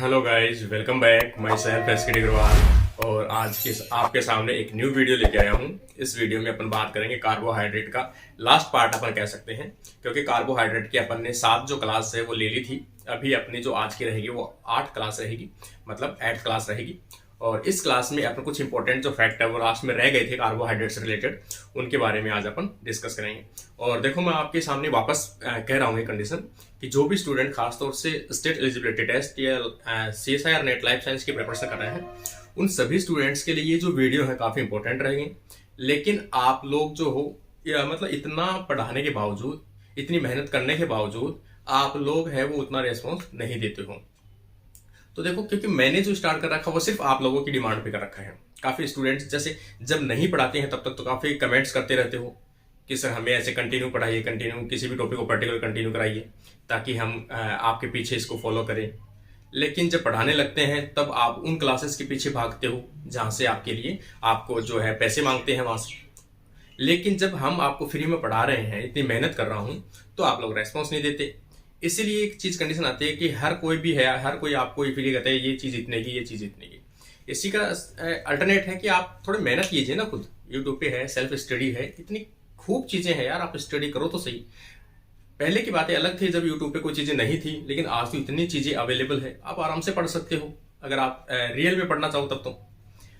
Hello guys, welcome back. Myself SK Agarwal और आज के आपके सामने एक न्यू वीडियो लेके आया हूँ। इस वीडियो में अपन बात करेंगे कार्बोहाइड्रेट का लास्ट पार्ट अपन कह सकते हैं, क्योंकि कार्बोहाइड्रेट की अपन ने 7 जो क्लास है वो ले ली थी। अभी अपनी जो आज की रहेगी वो 8 क्लास रहेगी, मतलब 8th क्लास रहेगी। और इस क्लास में अपन कुछ इंपॉर्टेंट जो फैक्ट है वो लास्ट में रह गए थे कार्बोहाइड्रेट से रिलेटेड, उनके बारे में आज अपन डिस्कस करेंगे। और देखो, मैं आपके सामने वापस कह रहा हूँ ये कंडीशन कि जो भी स्टूडेंट खासतौर से स्टेट एलिजिबिलिटी टेस्ट या CSIR नेट लाइफ साइंस की प्रिपरेशन कर रहे हैं, उन सभी स्टूडेंट्स के लिए ये जो वीडियो है काफ़ी इंपॉर्टेंट रहेगी। लेकिन आप लोग जो हो, या मतलब इतना पढ़ाने के बावजूद, इतनी मेहनत करने के बावजूद आप लोग है वो उतना रेस्पॉन्स नहीं देते हो। तो देखो, क्योंकि मैंने जो स्टार्ट कर रखा वो सिर्फ आप लोगों की डिमांड पे कर रखा है। काफ़ी स्टूडेंट्स जैसे जब नहीं पढ़ाते हैं तब तक तो काफ़ी कमेंट्स करते रहते हो कि सर हमें ऐसे कंटिन्यू पढ़ाइए, कंटिन्यू किसी भी टॉपिक को पर्टिकुलर कंटिन्यू कराइए ताकि हम आपके पीछे इसको फॉलो करें। लेकिन जब पढ़ाने लगते हैं तब आप उन क्लासेस के पीछे भागते हो जहाँ से आपके लिए आपको जो है पैसे मांगते हैं वहाँ से। लेकिन जब हम आपको फ्री में पढ़ा रहे हैं, इतनी मेहनत कर रहा हूँ, तो आप लोग रेस्पॉन्स नहीं देते। इसीलिए एक चीज कंडीशन आती है कि हर कोई भी है, हर कोई आपको ये फील कहता है ये चीज इतने की, ये चीज इतने की। इसी का अल्टरनेट है कि आप थोड़ी मेहनत कीजिए ना। खुद यूट्यूब पे है, सेल्फ स्टडी है, इतनी खूब चीजें हैं यार, आप स्टडी करो तो सही। पहले की बातें अलग थी जब यूट्यूब पे कोई चीजें नहीं थी, लेकिन आज तो इतनी चीजें अवेलेबल है, आप आराम से पढ़ सकते हो अगर आप रियल में पढ़ना चाहो तब तो।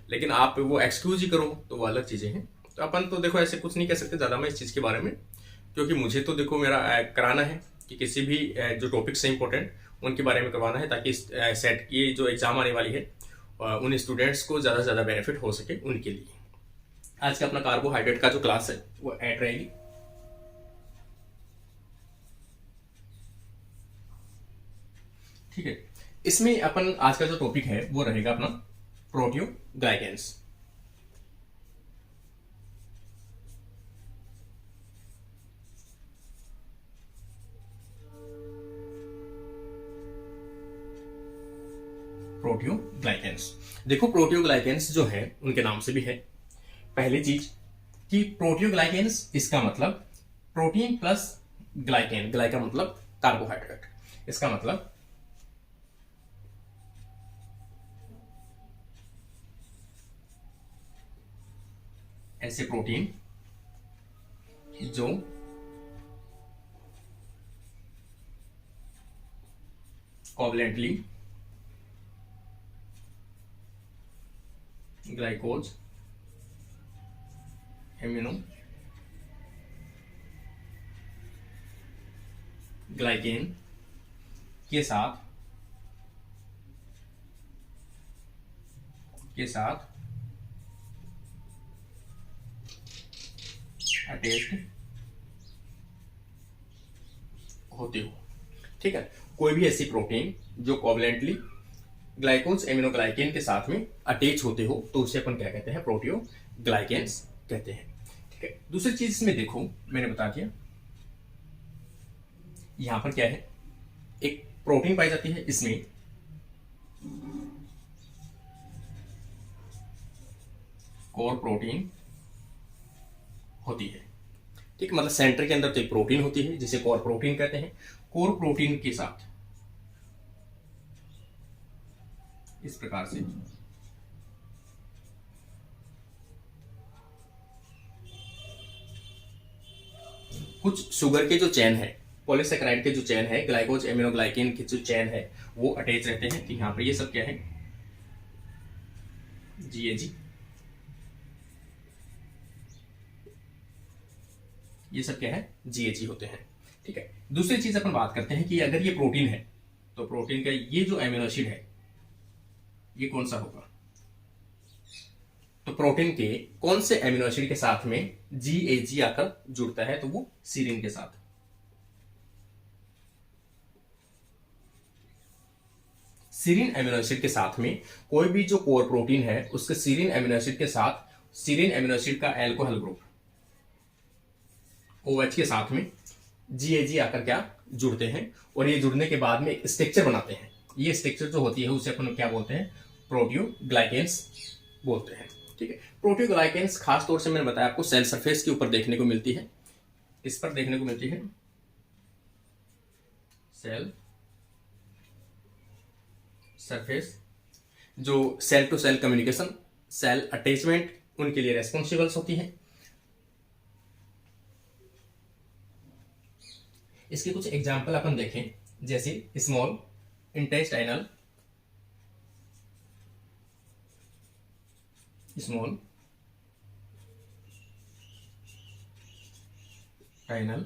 लेकिन आप वो एक्सक्यूज ही करो तो वो अलग चीजें हैं। तो अपन तो देखो ऐसे कुछ नहीं कह सकते ज्यादा मैं इस चीज के बारे में, क्योंकि मुझे तो देखो मेरा कराना है कि किसी भी जो टॉपिक्स हैं इंपॉर्टेंट उनके बारे में करवाना है, ताकि सेट की जो एग्जाम आने वाली है उन स्टूडेंट्स को ज़्यादा से ज़्यादा बेनिफिट हो सके उनके लिए। आज का अपना कार्बोहाइड्रेट का जो क्लास है वो ऐड रहेगी। ठीक है, इसमें अपन आज का जो टॉपिक है वो रहेगा अपना प्रोटियोग्लाइकेंस। प्रोटियोग्लाइकेंस, देखो प्रोटियोग्लाइकेंस जो है उनके नाम से भी है पहली चीज कि प्रोटियोग्लाइकेंस, इसका मतलब प्रोटीन प्लस ग्लाइकेन, ग्लाइका मतलब कार्बोहाइड्रेट, इसका मतलब ऐसे प्रोटीन जो कोवलेंटली ग्लाइकोज एमिनो ग्लाइकेन के साथ अटैच्ड होते हो। ठीक है, कोई भी ऐसी प्रोटीन जो कोवलेंटली ग्लाइकोज एमिनोग्लाइकेन के साथ में अटैच होते हो तो उसे अपन क्या कहते हैं, प्रोटियोग्लाइकेंस कहते हैं। ठीक है, दूसरी चीज इसमें देखो, मैंने बता दिया यहां पर क्या है, एक प्रोटीन पाई जाती है, इसमें कोर प्रोटीन होती है। ठीक, मतलब सेंटर के अंदर तो एक प्रोटीन होती है जिसे कोर प्रोटीन कहते हैं। कोर प्रोटीन के साथ इस प्रकार से कुछ शुगर के जो चेन है, पॉलीसेकेराइड के जो चेन है, ग्लाइकोज एमिनोग्लाइकेन के जो चेन है वो अटैच रहते हैं। तो यहां पर ये सब क्या है, GAG, ये सब क्या है, GAG होते हैं। ठीक है, दूसरी चीज अपन बात करते हैं कि अगर ये प्रोटीन है तो प्रोटीन का ये जो एमिनो एसिड है ये कौन सा होगा, तो प्रोटीन के कौन से एमिनो एसिड के साथ में GAG आकर जुड़ता है, तो वो सीरीन के साथ। सीरीन एमिनो एसिड के साथ में कोई भी जो कोर प्रोटीन है उसके सीरीन एमिनो एसिड के साथ सीरीन एमिनो एसिड का एल्कोहल ग्रुप OH के साथ में GAG आकर क्या जुड़ते हैं, और ये जुड़ने के बाद में एक स्ट्रक्चर बनाते हैं। ये स्ट्रक्चर जो होती है उसे अपन क्या बोलते हैं, प्रोटियोग्लाइकेंस बोलते हैं। ठीक है, प्रोटियोग्लाइकेंस खास तौर से मैंने बताया आपको सेल सरफेस के ऊपर देखने को मिलती है, इस पर देखने को मिलती है सरफेस जो cell to cell communication, cell attachment उनके लिए रेस्पॉन्सिबल्स होती है। इसके कुछ एग्जाम्पल अपन देखें, जैसे स्मॉल इंटेस्टाइनल, स्मॉल टाइनल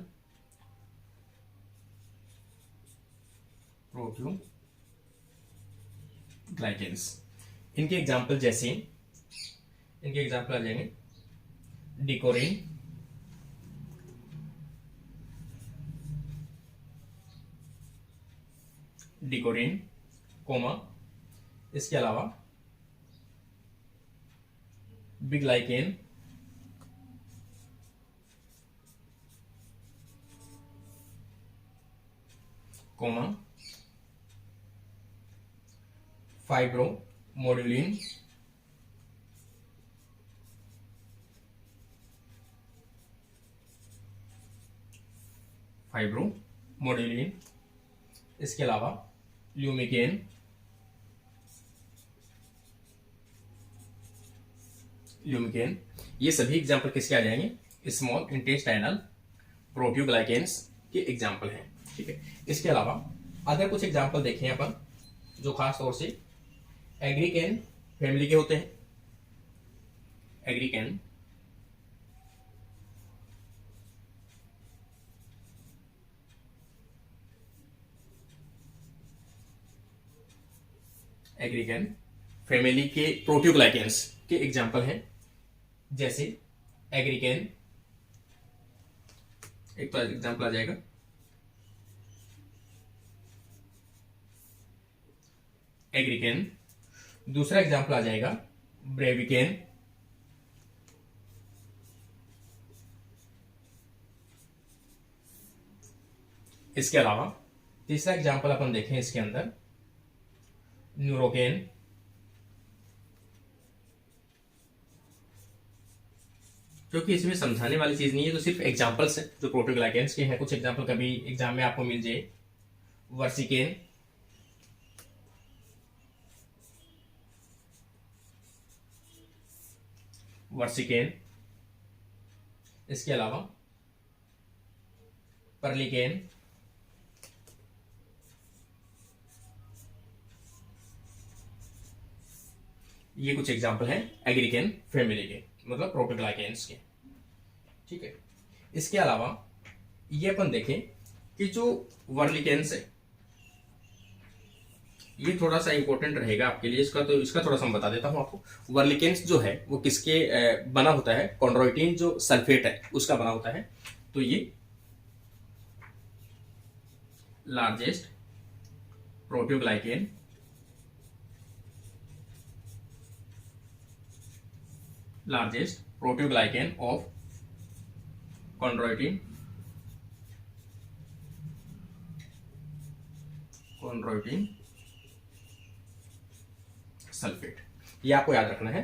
प्रोटियोग्लाइकेंस। इनके एग्जाम्पल जैसे, इनके एग्जाम्पल आ जाएंगे डिकोरिन, डिकोरिन कोमा, इसके अलावा biglycan, comma fibromodulin, fibromodulin, इसके अलावा ल्यूमिकेन, ल्यूमिकेन। ये सभी एग्जाम्पल किसके आ जाएंगे? स्मॉल इंटेस्टाइनल प्रोटियोग्लाइकेंस के एग्जाम्पल हैं। ठीक है, इसके अलावा अगर कुछ एग्जाम्पल देखें अपन जो खास तौर से एग्रीकेन फैमिली के होते हैं। एग्रीकेन, एग्रीकेन फैमिली के प्रोटियोग्लाइकेंस के एग्जाम्पल हैं, जैसे एग्रीकेन, एक तो एग्जाम्पल आ जाएगा एग्रीकेन, दूसरा एग्जाम्पल आ जाएगा ब्रेविकेन, इसके अलावा तीसरा एग्जाम्पल अपन देखें इसके अंदर न्यूरोकेन, क्योंकि इसमें समझाने वाली चीज नहीं है, तो सिर्फ एग्जाम्पल्स हैं जो प्रोटियोग्लाइकेंस के हैं। कुछ एग्जाम्पल कभी एग्जाम में आपको मिल जाए, वर्सिकेन, वर्सिकेन, इसके अलावा परलिकेन, ये कुछ एग्जाम्पल हैं एग्रीकेन फैमिली के, मतलब प्रोटियोग्लाइकेंस के। ठीक है, इसके अलावा ये अपन देखें कि जो वर्लिकेंस है, ये थोड़ा सा इंपॉर्टेंट रहेगा आपके लिए, इसका थोड़ा सा मैं बता देता हूं आपको। वर्लिकेंस जो है वो किसके बना होता है? कॉन्ड्रोइटिन जो सल्फेट है उसका बना होता है। तो ये largest proteoglycan, largest proteoglycan of chondroitin sulphate, ये आपको याद रखना है।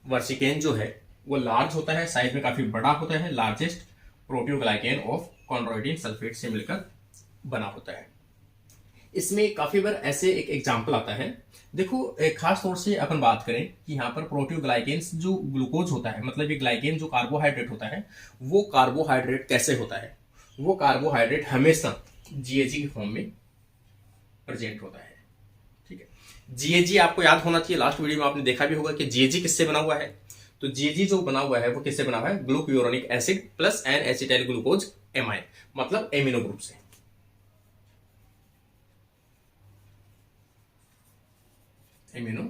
वर्सिकेन जो है वो लार्ज होता है, साइज में काफी बड़ा होता है, largest proteoglycan of chondroitin sulphate से मिलकर बना होता है। इसमें काफी बार ऐसे एक एग्जाम्पल आता है, देखो एक खास तौर से अपन बात करें कि यहाँ पर प्रोटियोग्लाइकेंस जो ग्लूकोज होता है, मतलब ये ग्लाइकेन जो कार्बोहाइड्रेट होता है, वो कार्बोहाइड्रेट कैसे होता है? वो कार्बोहाइड्रेट हमेशा जीएजी के फॉर्म में प्रेजेंट होता है। ठीक है, जीएजी आपको याद होना चाहिए, लास्ट वीडियो में आपने देखा भी होगा कि जीएजी किससे बना हुआ है। तो जीएजी जो बना हुआ है वो किससे बना हुआ है? Glucuronic acid plus N acetyl glucose amine, मतलब एमिनो ग्रुप से। एमिनो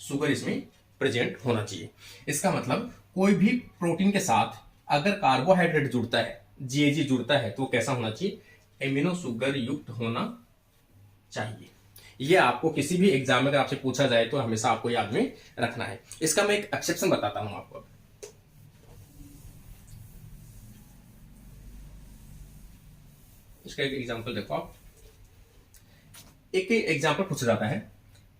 शुगर इसमें प्रेजेंट होना चाहिए। इसका मतलब कोई भी प्रोटीन के साथ अगर कार्बोहाइड्रेट जुड़ता है, जीएजी जुड़ता है, तो कैसा होना चाहिए? एमिनो शुगर युक्त होना चाहिए। ये आपको किसी भी एग्जाम में अगर आपसे पूछा जाए तो हमेशा आपको याद में रखना है। इसका मैं एक एक्सेप्शन बताता हूं आपको। इसका एक एग्जाम्पल देखो आप, एक एग्जाम्पल पूछा जाता है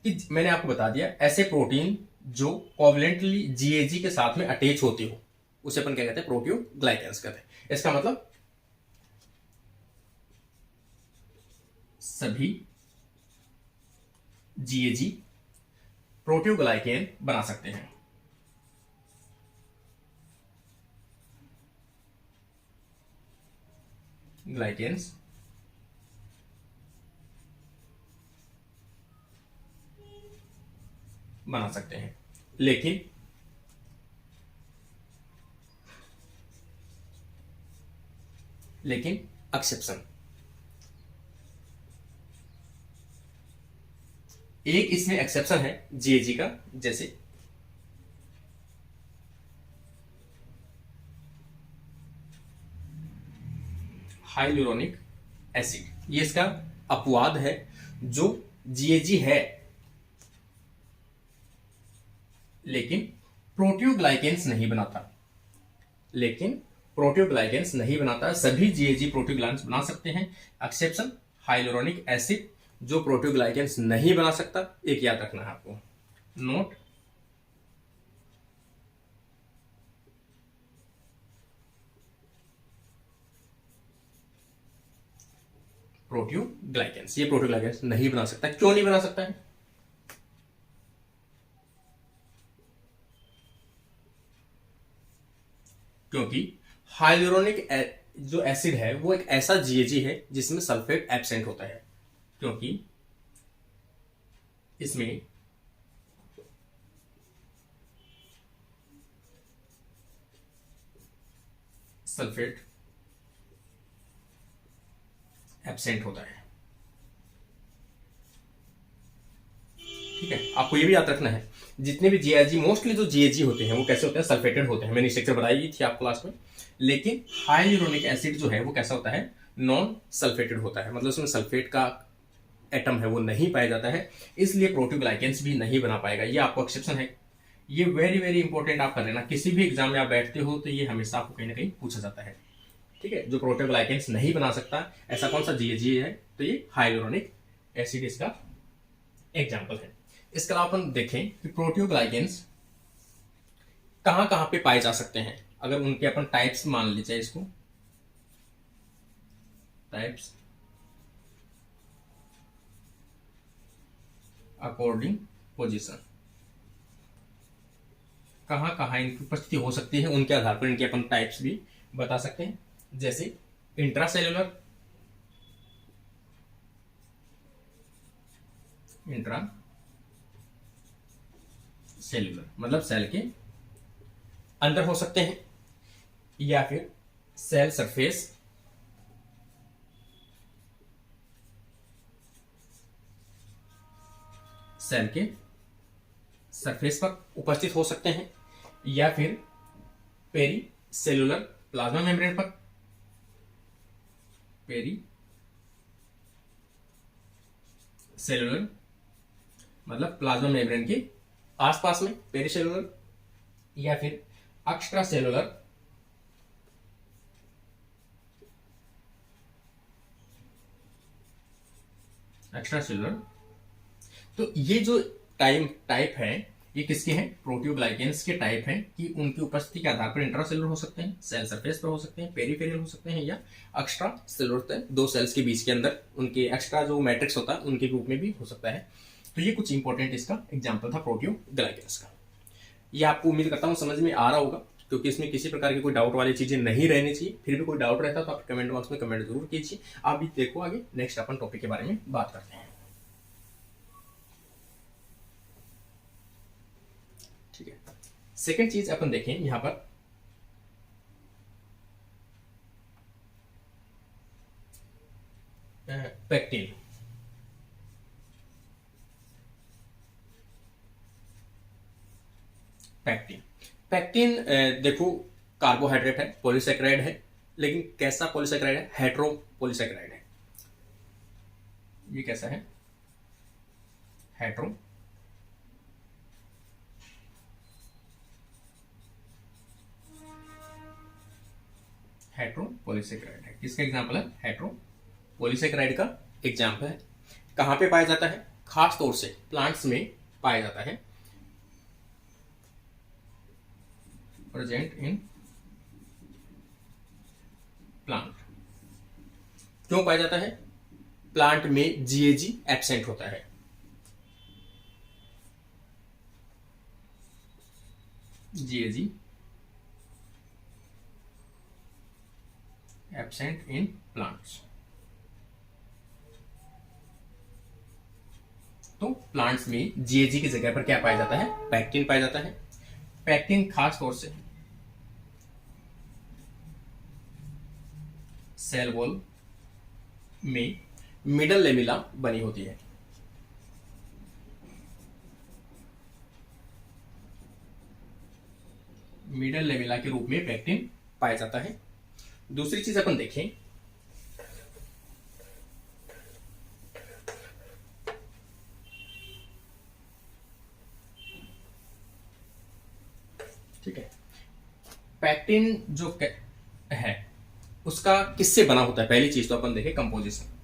कि मैंने आपको बता दिया ऐसे प्रोटीन जो कोवलेंटली जीएजी के साथ में अटैच होती हो, उसे अपन क्या कहते हैं? प्रोटियोग्लाइकेंस कहते हैं। इसका मतलब सभी जीएजी प्रोटीओग्लाइकेन बना सकते हैं। ग्लाइकेन्स बना सकते हैं, लेकिन एक्सेप्शन, एक इसमें एक्सेप्शन है जीएजी का, जैसे हाइलुरोनिक एसिड, ये इसका अपवाद है जो जीएजी है लेकिन प्रोटीओग्लाइकेन्स नहीं बनाता, सभी जीएजी प्रोटीओग्लाइकेन्स बना सकते हैं। एक्सेप्शन हाइलुरोनिक एसिड जो प्रोटीओग्लाइकेन्स नहीं बना सकता, एक याद रखना है आपको, नोट प्रोटीओग्लाइकेन्स, ये प्रोटीओग्लाइकेन्स नहीं बना सकता। क्यों नहीं बना सकता है? क्योंकि हाइलुरोनिक जो एसिड है वो एक ऐसा जीएजी है जिसमें सल्फेट एब्सेंट होता है, क्योंकि इसमें सल्फेट एब्सेंट होता है। ठीक है, आपको ये भी याद रखना है, जितने भी जीएजी, मोस्टली जो जीएजी होते हैं वो कैसे होते हैं? सल्फेटेड होते हैं। मैंने स्ट्रक्चर बताई थी आपको क्लास में। लेकिन हाइलुरोनिक एसिड जो है वो कैसा होता है? नॉन सल्फेटेड होता है, मतलब उसमें सल्फेट का एटम है वो नहीं पाया जाता है, इसलिए प्रोटीओग्लाइकेन्स भी नहीं बना पाएगा। ये आपको एक्सेप्शन है। ये वेरी वेरी इंपॉर्टेंट आप कर लेना, किसी भी एग्जाम में आप बैठते हो तो ये हमेशा आपको कहीं ना कहीं पूछा जाता है। ठीक है, जो प्रोटीओग्लाइकेन्स नहीं बना सकता, ऐसा कौन सा जीएजी है? तो ये हाइलुरोनिक एसिड इसका एग्जाम्पल है। इसके अलावा अपन देखें कि प्रोटीओग्लाइकेन्स कहां कहां पे पाए जा सकते हैं। अगर उनके अपन टाइप्स मान लीजिए, इसको टाइप्स अकॉर्डिंग पोजीशन, कहां कहां इनकी उपस्थिति हो सकती है, उनके आधार पर इनके अपन टाइप्स भी बता सकते हैं। जैसे इंट्रासेल्युलर, मतलब सेल के अंदर हो सकते हैं, या फिर सेल सरफेस, सेल के सरफेस पर उपस्थित हो सकते हैं, या फिर पेरी सेलुलर प्लाज्मा मेम्ब्रेन पर, पेरी सेलुलर मतलब प्लाज्मा मेम्ब्रेन के आसपास में पेरी सेलुलर, या फिर एक्स्ट्रा सेलुलर तो ये जो टाइप है ये किसके हैं? प्रोटीओग्लाइकेन्स के टाइप हैं कि उनकी उपस्थिति के आधार पर इंट्रासेलुलर हो सकते हैं, सेल सरफेस पर हो सकते हैं, पेरिफेरल हो सकते हैं, या एक्स्ट्रा सेलुलर, दो सेल्स के बीच के अंदर उनके एक्स्ट्रा जो मैट्रिक्स होता है उनके रूप में भी हो सकता है। तो ये कुछ इंपॉर्टेंट इसका एग्जाम्पल था प्रोटीओग्लाइकेन्स का। ये आपको उम्मीद करता हूँ समझ में आ रहा होगा, क्योंकि इसमें किसी प्रकार की कोई डाउट वाली चीजें नहीं रहनी चाहिए। फिर भी कोई डाउट रहता तो आप कमेंट बॉक्स में कमेंट जरूर कीजिए। आप भी देखो, आगे नेक्स्ट अपन टॉपिक के बारे में बात करते हैं। ठीक है, सेकेंड चीज अपन देखें यहां पर, पेक्टिन। पैक्टिन देखो कार्बोहाइड्रेट है, पॉलीसेकेराइड है, लेकिन कैसा पॉलीसेकेराइड है? हेटेरो पॉलीसेकेराइड है। ये कैसा है? हेटेरो पॉलीसेकेराइड है। किसका एग्जांपल है? हेटेरो पॉलीसेकेराइड का एग्जांपल है। कहां पे पाया जाता है? खास तौर से प्लांट्स में पाया जाता है, प्रेजेंट इन प्लांट। क्यों पाया जाता है? प्लांट में जीएजी एब्सेंट होता है, GAG एब्सेंट इन प्लांट्स। तो प्लांट्स में GAG की जगह पर क्या पाया जाता है? पैक्टिन पाया जाता है। पैक्टिन खास तौर से सेल वॉल में मिडल लेमिला बनी होती है। मिडल लेमिला के रूप में पैक्टिन पाया जाता है। दूसरी चीज अपन देखें, ठीक है, पैक्टिन जो है उसका किससे बना होता है? पहली चीज तो अपन देखें कंपोजिशन।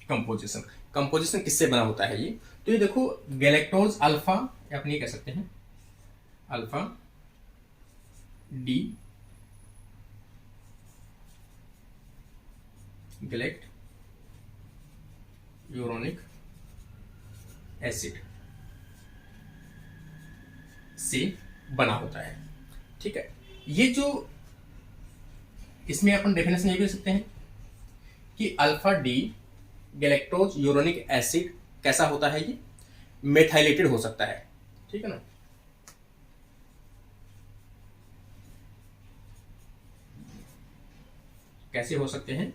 कंपोजिशन कंपोजिशन किससे बना होता है ये? तो ये देखो, गैलेक्टोज अल्फा, या अपन ये कह सकते हैं अल्फा डी गैलेक्ट यूरोनिक एसिड से बना होता है। ठीक है, ये जो इसमें अपन डेफिनेशन ये भी दे सकते हैं कि alpha D galactose uronic acid कैसा होता है? ये मेथाइलेटेड हो सकता है। ठीक है ना, कैसे हो सकते हैं?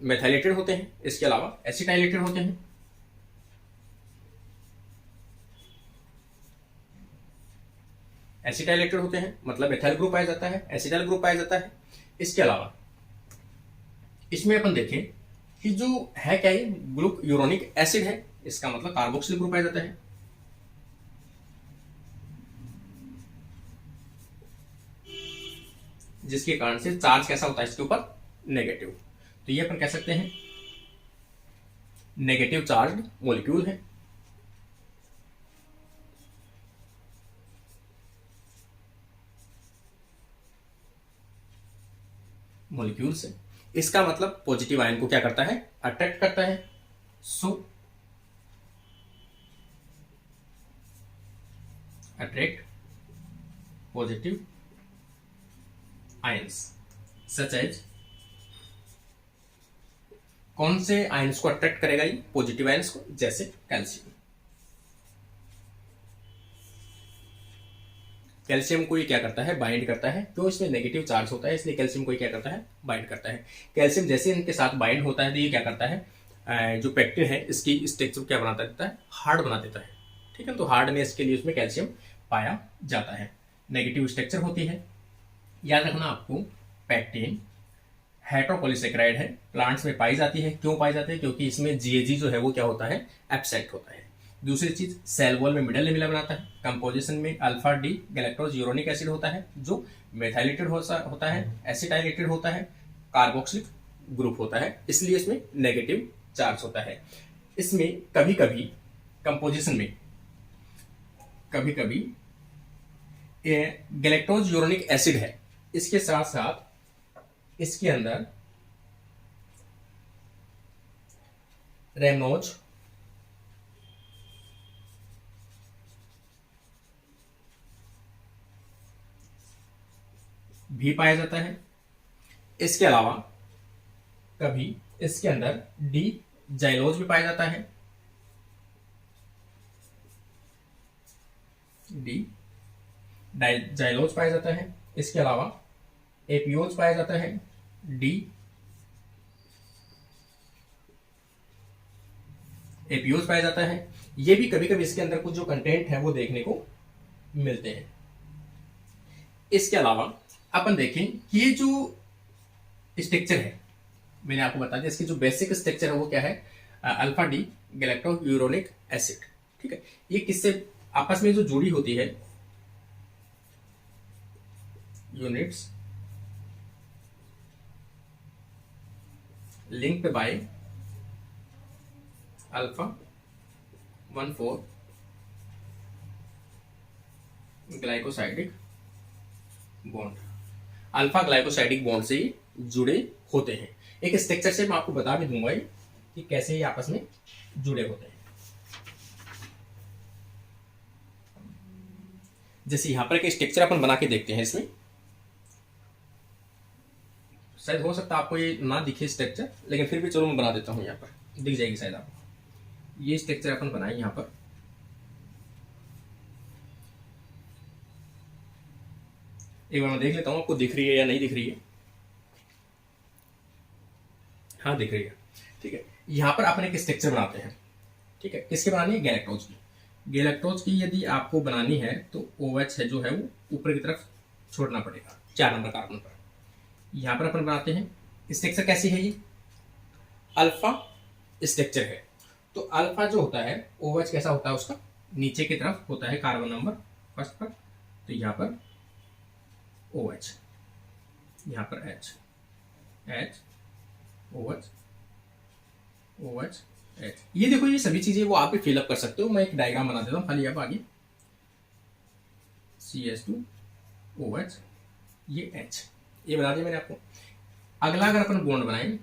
मेथाइलेटेड होते हैं, इसके अलावा एसिटाइलेटेड होते हैं। एसिटाइलेटेड होते हैं मतलब एथाइल ग्रुप पाया जाता है, एसिटाइल ग्रुप पाया जाता है। इसके अलावा इसमें अपन देखें कि जो है क्या, ये ग्रुप यूरोनिक एसिड है, इसका मतलब कार्बोक्सिल ग्रुप पाया जाता है। जिसके कारण से चार्ज कैसा होता है इसके ऊपर? नेगेटिव। तो ये अपन कह सकते हैं नेगेटिव चार्ज मॉलिक्यूल है। मॉलिक्यूल से इसका मतलब पॉजिटिव आयन को क्या करता है? अट्रैक्ट करता है। So attract positive ions such as, कौन से आयंस को अट्रैक्ट करेगा ये? पॉजिटिव आयंस को, जैसे कैल्शियम। कैल्शियम को ये क्या करता है? बाइंड करता है। तो इसमें नेगेटिव चार्ज होता है, इसलिए कैल्शियम को ये क्या करता है? बाइंड करता है। कैल्शियम जैसे इनके साथ बाइंड होता है तो ये क्या करता है? जो पैक्टिन है इसकी स्ट्रक्चर क्या बना देता है? हार्ड बना देता है। ठीक है, तो हार्डनेस के लिए उसमें कैल्शियम पाया जाता है। नेगेटिव स्ट्रक्चर होती है। याद रखना आपको, पैक्टिन हेटेरोपॉलीसेकेराइड है, प्लांट्स में पाई जाती है। क्यों पाई जाती है? क्योंकि इसमें जीएजी जो है वो क्या होता है? एब्सेंट होता है। दूसरी चीज, सेल वॉल में मिडल लेमिला बनाता है। कंपोजिशन में alpha D galactose uronic acid होता है जो मेथाइलेटेड होता है, एसिटाइलेटेड होता है, कार्बोक्सिलिक ग्रुप होता है, इसलिए इसमें नेगेटिव चार्ज होता है। इसमें कभी कभी कंपोजिशन में कभी कभी गैलेक्टोज यूरोनिक एसिड है, इसके साथ साथ इसके अंदर रेमनोज भी पाया जाता है। इसके अलावा कभी इसके अंदर डी जाइलोज भी पाया जाता है। डी जाइलोज पाया जाता है। इसके अलावा एपियोज पाया जाता है। डी एपियोज पाया जाता है। ये भी कभी कभी इसके अंदर कुछ जो कंटेंट है वो देखने को मिलते हैं। इसके अलावा अपन देखें कि ये जो स्ट्रक्चर है, मैंने आपको बता दिया, इसकी जो बेसिक स्ट्रक्चर है वो क्या है? Alpha D galacturonic acid. ठीक है, ये किससे आपस में जो जुड़ी होती है? Units linked by alpha 1,4 glycosidic bond. Alpha glycosidic bond से जुड़े होते हैं। एक स्ट्रक्चर से मैं आपको बता भी दूंगा कि कैसे ये आपस में जुड़े होते हैं। जैसे यहां पर एक स्ट्रक्चर अपन बना के देखते हैं, इसमें शायद हो सकता है आपको ये ना दिखे स्ट्रक्चर, लेकिन फिर भी चलो मैं बना देता हूं, यहाँ पर दिख जाएगी शायद आपको। ये स्ट्रक्चर अपन बनाए यहाँ पर, एक बार मैं देख लेता हूँ आपको दिख रही है या नहीं दिख रही है। हाँ दिख रही है, ठीक है। यहाँ पर अपन एक स्ट्रक्चर बनाते हैं, ठीक है। किसके बनानी है? गैलेक्टोज की। गैलेक्टोज की यदि आपको बनानी है तो OH है जो है वो ऊपर की तरफ छोड़ना पड़ेगा 4 नंबर कार्बन पर। यहाँ पर अपन बनाते हैं स्ट्रक्चर। कैसी है ये? अल्फा स्ट्रक्चर है। तो अल्फा जो होता है OH कैसा होता है उसका? नीचे की तरफ होता है कार्बन नंबर फर्स्ट पर। तो यहाँ पर OH, यहाँ पर H, OH, OH, H। ये देखो, ये सभी चीजें वो आप भी फिलअप कर सकते हो। मैं एक डायग्राम बना देता हूँ खाली आप आगे। CH2 OH, ये H, ये बना दिया मैंने आपको। अगला अगर अपन बॉन्ड बनाएं,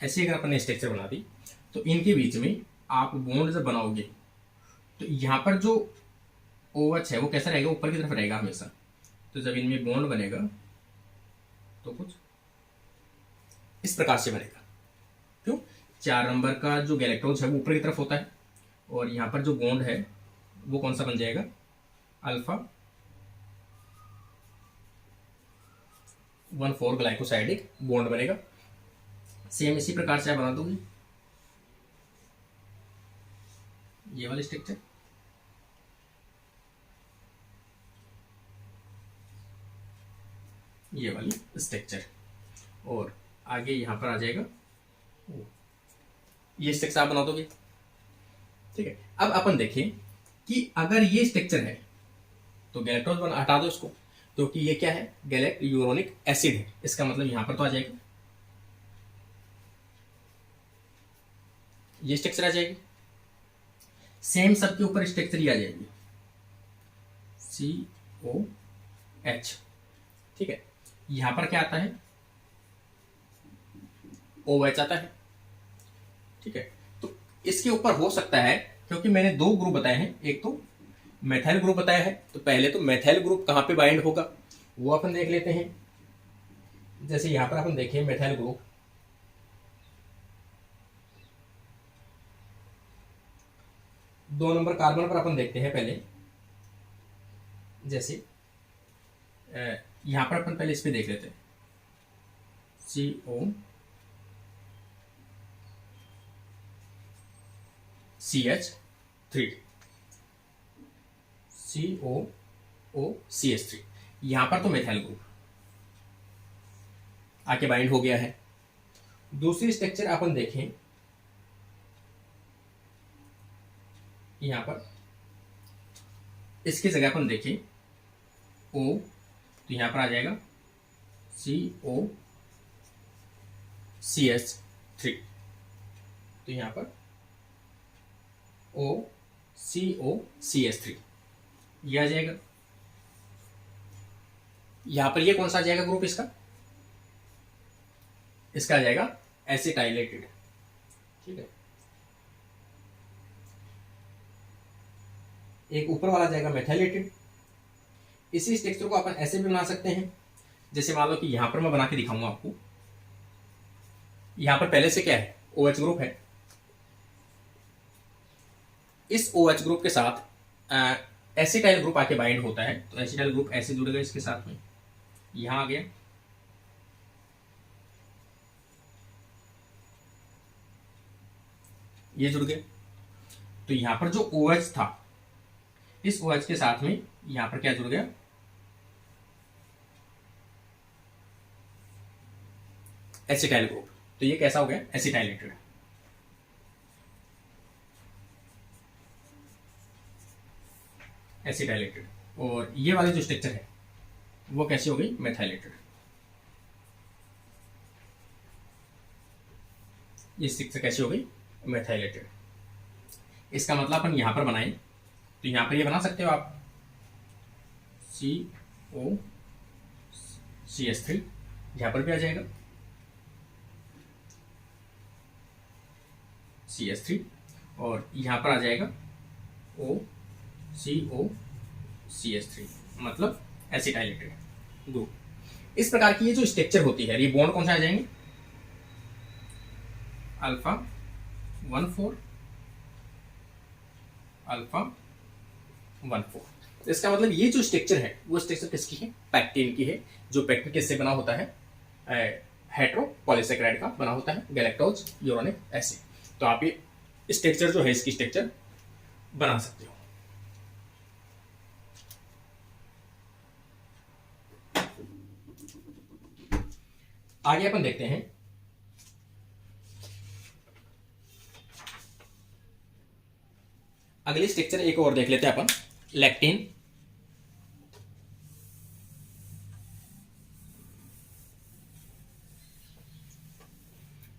ऐसे अगर अपन ने स्ट्रक्चर बना दी तो इनके बीच में आप बॉन्ड जब बनाओगे तो यहाँ पर जो OH है वो कैसा रहेगा? ऊपर की तरफ रहेगा हमेशा। तो जब इनमें बॉन्ड बनेगा तो कुछ इस प्रकार से बनेगा। क्यों? 4 नंबर का जो गैलेक्टोज है वो ऊपर की तरफ होता है, और यहाँ पर जो बॉन्ड है वो कौन सा बन जाएगा? अल्फा 1,4 ग्लाइकोसाइडिक बॉन्ड बनेगा। सेम इसी प्रकार से आप बना दोगे ये वाला स्ट्रक्चर। ये वाली स्ट्रक्चर, और आगे यहां पर आ जाएगा ये स्ट्रक्चर आप बना दोगे, ठीक है। अब अपन देखें कि अगर ये स्ट्रक्चर है तो गैलेक्टोज बना, हटा दो इसको, क्योंकि ये क्या है? गैलेक्ट यूरोनिक एसिड है। इसका मतलब यहां पर तो आ जाएगा ये स्ट्रक्चर आ जाएगी। सेम सबके ऊपर स्ट्रक्चर ही आ जाएगी COH, ठीक है। यहां पर क्या आता है? OH आता है, ठीक है। तो इसके ऊपर हो सकता है, क्योंकि मैंने 2 ग्रुप बताए हैं, एक तो मेथाइल ग्रुप बताया है, तो पहले तो मेथाइल ग्रुप कहां पे बाइंड होगा वो अपन देख लेते हैं। जैसे यहां पर अपन देखें मेथाइल ग्रुप, दो नंबर कार्बन पर अपन देखते हैं पहले। जैसे यहां पर अपन पहले इस पे देख लेते हैं COCH3, COOCH3, यहां पर तो मेथाइल ग्रुप आके बाइंड हो गया है। दूसरी स्ट्रक्चर अपन देखें, यहां पर इसकी जगह अपन देखें O, तो यहां पर आ जाएगा COCH3, तो यहां पर OCOCH3 ये आ जाएगा। यहां पर ये कौन सा आ जाएगा ग्रुप? इसका आ जाएगा एसिटाइलेटेड, ठीक है। एक ऊपर वाला जाएगा मेथाइलेटेड। इसी स्ट्रक्चर को अपन ऐसे भी बना सकते हैं, जैसे मान लो कि यहां पर मैं बना के दिखाऊंगा आपको। यहां पर पहले से क्या है? OH ग्रुप है। इस OH ग्रुप के साथ एसिटाइल ग्रुप आके बाइंड होता है, तो एसिटाइल ग्रुप ऐसे जुड़ेगा इसके साथ में, यहां आ गया। ये जुड़ गए। तो यहां पर जो OH था, इस OH के साथ में यहां पर क्या जुड़ गया? Acetyl group. तो ये कैसा हो गया? एसिटाइलेटेड। एसिटाइलेटेड। और ये वाली जो स्ट्रक्चर है वो कैसी हो गई? मेथाइलेटेड। ये स्ट्रक्चर कैसी हो गई, मेथाइलेटेड। इसका मतलब अपन यहां पर बनाएं तो यहां पर ये बना सकते हो आप COCH3, यहां पर भी आ जाएगा CH3 और यहां पर आ जाएगा OCOCH3, मतलब एसिटाइलेटेड ग्रुप। इस प्रकार की ये जो स्ट्रक्चर होती है, ये बॉन्ड कौन सा आ जाएंगे, अल्फा 1,4 अल्फा 1,4। इसका मतलब ये जो स्ट्रक्चर है वो स्ट्रक्चर किसकी है, पैक्टिन की है, जो पैक्टिन किससे बना होता है, हेट्रो पॉलीसेकेराइड का बना होता है, गैलेक्टोज यूरोनिक एसिड। तो आप ये स्ट्रक्चर जो है इसकी स्ट्रक्चर बना सकते हो। आगे अपन देखते हैं अगली स्ट्रक्चर, एक और देख लेते हैं अपन, लैक्टिन।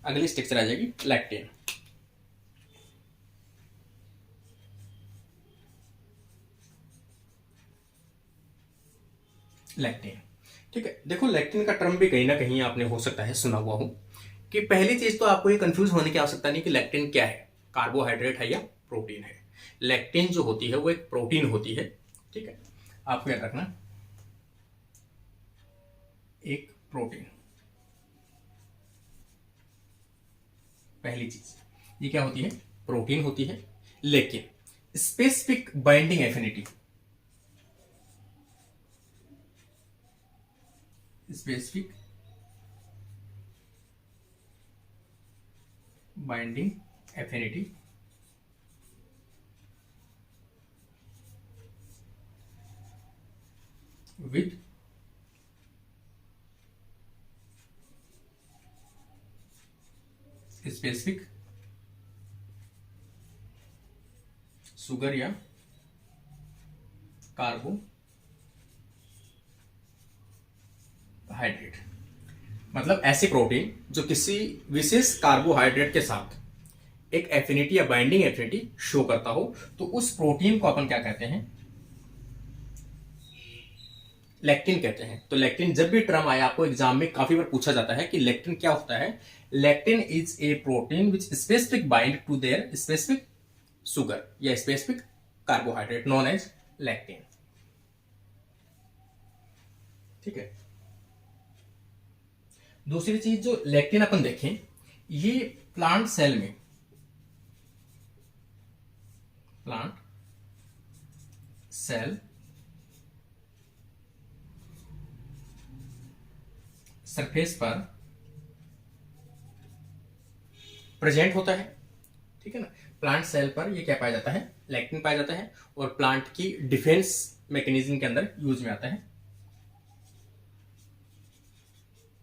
अगली स्ट्रक्चर आ जाएगी लैक्टिन। लैक्टिन, ठीक है। देखो लैक्टिन का टर्म भी कहीं ना कहीं आपने हो सकता है सुना हुआ हो, कि पहली चीज तो आपको ये कंफ्यूज होने की आवश्यकता नहीं कि लैक्टिन क्या है, कार्बोहाइड्रेट है या प्रोटीन है। लैक्टिन जो होती है वो एक प्रोटीन होती है, ठीक है, आपको याद रखना, एक प्रोटीन। पहली चीज ये क्या होती है, प्रोटीन होती है, लेकिन specific binding affinity, specific binding affinity with specific sugar या कार्बोहाइड्रेट, मतलब ऐसे प्रोटीन जो किसी विशेष कार्बोहाइड्रेट के साथ एक एफिनिटी या बाइंडिंग एफिनिटी शो करता हो, तो उस प्रोटीन को अपन क्या कहते हैं, लेक्टिन कहते हैं। तो लेक्टिन जब भी टर्म आया, आपको एग्जाम में काफी बार पूछा जाता है कि लेक्टिन क्या होता है। Lectin is a protein which specific bind to their specific sugar या specific carbohydrate known as lectin, ठीक है। दूसरी चीज जो लेक्टिन अपन देखें, ये प्लांट सेल में, प्लांट सेल सरफेस पर प्रेजेंट होता है, ठीक है ना। प्लांट सेल पर ये क्या पाया जाता है, लेक्टिन पाया जाता है, और प्लांट की डिफेंस मैकेनिज्म के अंदर यूज में आता है।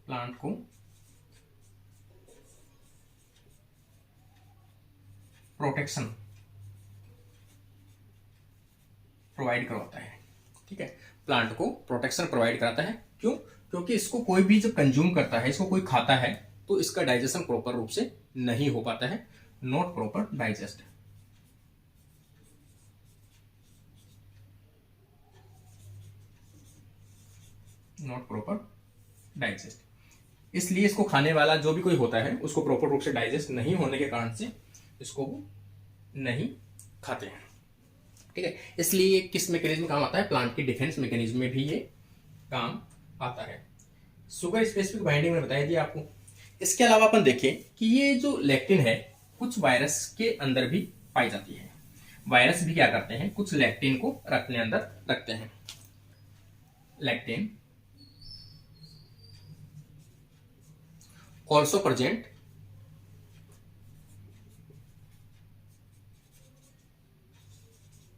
प्लांट को प्रोटेक्शन प्रोवाइड करवाता है, ठीक है। प्लांट को प्रोटेक्शन प्रोवाइड कराता है, क्यों, क्योंकि इसको कोई भी जब कंज्यूम करता है, इसको कोई खाता है, तो इसका डाइजेशन प्रॉपर रूप से नहीं हो पाता है, not proper digest, not proper digest. इसलिए इसको खाने वाला जो भी कोई होता है उसको प्रॉपर रूप से डाइजेस्ट नहीं होने के कारण से इसको वो नहीं खाते हैं, ठीक है। इसलिए ये किस मैकेनिज्म काम आता है, प्लांट की डिफेंस मैकेनिज्म में भी ये काम आता है। शुगर स्पेसिफिक बाइंडिंग में बताया दिया आपको। इसके अलावा अपन देखें कि ये जो लेक्टिन है कुछ वायरस के अंदर भी पाई जाती है। वायरस भी क्या करते हैं, कुछ लेक्टिन को अपने अंदर रखते हैं। Lectin also present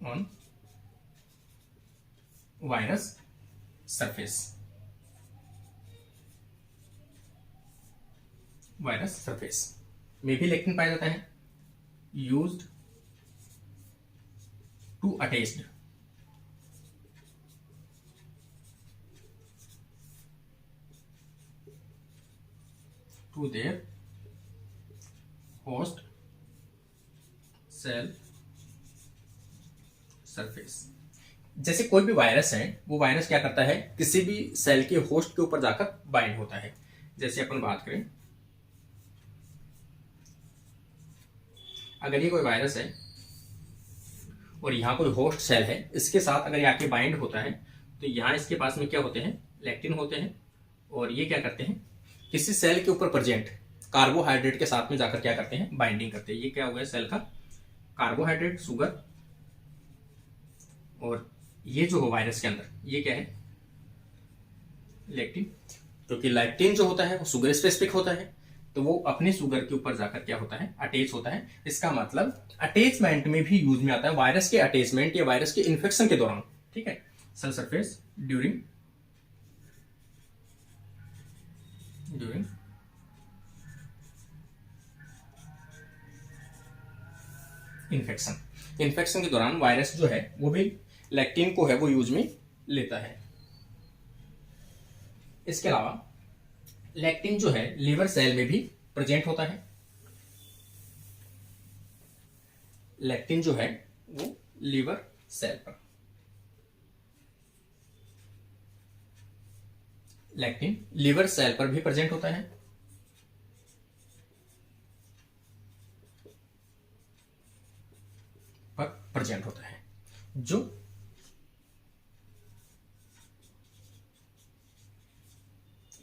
on virus surface, virus surface में भी लेक्टिन पाया जाता है, used to attach to their host cell surface. जैसे कोई भी वायरस है, वो वायरस क्या करता है, किसी भी सेल के होस्ट के ऊपर जाकर बाइंड होता है। जैसे अपन बात करें, अगर ये कोई वायरस है और यहाँ कोई होस्ट सेल है, इसके साथ अगर ये आके बाइंड होता है, तो यहाँ इसके पास में क्या होते हैं, लेक्टिन होते हैं, और ये क्या करते हैं, किसी सेल के ऊपर प्रेजेंट कार्बोहाइड्रेट के साथ में जाकर क्या करते हैं, बाइंडिंग करते हैं। ये क्या हो गया, सेल का कार्बोहाइड्रेट, शुगर, और ये जो हो वायरस के अंदर ये क्या है, लेक्टिन। क्योंकि लेक्टिन जो होता है वो शुगर स्पेसिफिक होता है, तो वो अपने शुगर के ऊपर जाकर क्या होता है, अटैच होता है। इसका मतलब अटैचमेंट में भी यूज में आता है, वायरस के अटैचमेंट या वायरस के इन्फेक्शन के दौरान। ठीक है, सेल सरफेस ड्यूरिंग इन्फेक्शन के दौरान वायरस जो है वो भी लेक्टिन को है वो यूज में लेता है। इसके अलावा लेक्टिन जो है लिवर सेल में भी प्रेजेंट होता है। लेक्टिन जो है वो लिवर सेल पर, लेक्टिन लिवर सेल पर भी प्रेजेंट होता है। प्रेजेंट होता है जो